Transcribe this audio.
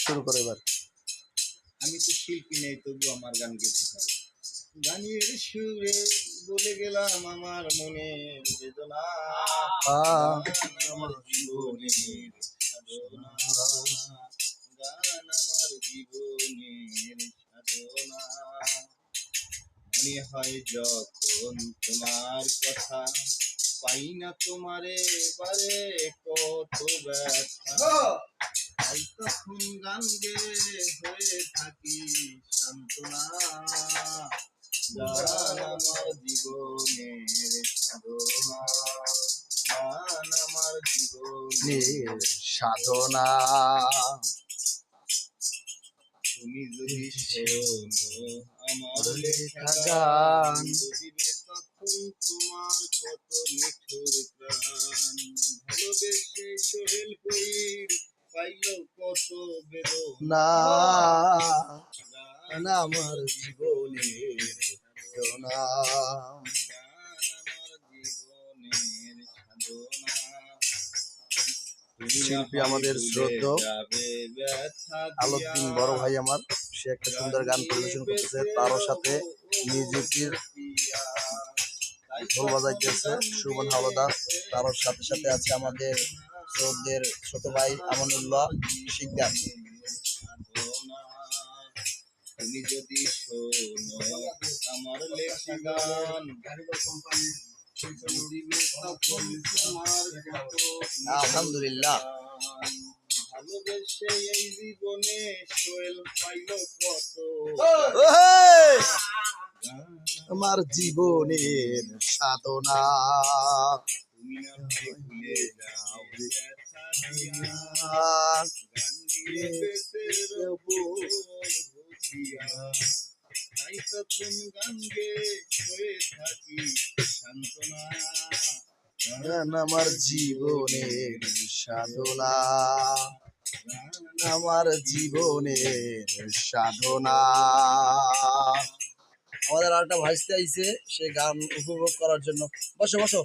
শুরু করো এবার। আমি তো শিল্পী নেই, তবু আমার গান গেতে পারি। গানের সুরে বলে গেলাম আমার মনের বেদনা, গান আমার জীবনের সাধনা, গান আমার জীবনের সাধনা। মনে হয় যখন তোমার কথা, পাই না তোমারে বারে কত ব্যথা, তাই তখন গান গেয়ে হয়ে থাকি সান্ত্বনা, গান আমার জীবনের সাধনা, গান আমার জীবনের সাধনা। তুমি যদি শোনো আমার লেখা গান গান, বুঝিবে তখন তোমার কত মিঠুর প্রাণ। ভালোবেসে সোহেল কইর পাইল কত বেদনা, না আমার জীবনের সাধনা। শিল্পী আমাদের শ্রদ্ধেয় আলাউদ্দিন বড় ভাই আমার, সে একটা সুন্দর গান পরিবেশন করতেছে, তারও সাথে মিউজিকের ঢোল বাজাইতেছে সুমন হাওলাদার, তারও সাথে সাথে আছে আমাদের শ্রদ্ধের ছোট ভাই আমানুল্লাহ শিকদার। তুমি যদি শোনো আমার লেখা গান, আলহামদুলিল্লাহ। ভালোবেসে এই জীবনে সোহেল পাইল কত, আমার জীবনের সাধনা। তুমি না ভুলে যাও ব্যথা দিয়া, গান দিয়ে বেঁচে রবো বুঝিয়া, তাই তখন গান গেয়ে হয়ে থাকি সান্ত্বনা, গান আমার জীবনের সাধনা, আমার জীবনের সাধনা। আমাদের আরেকটা ভাইস্তে আইছে, সে গান উপভোগ করার জন্য। বসো বসো।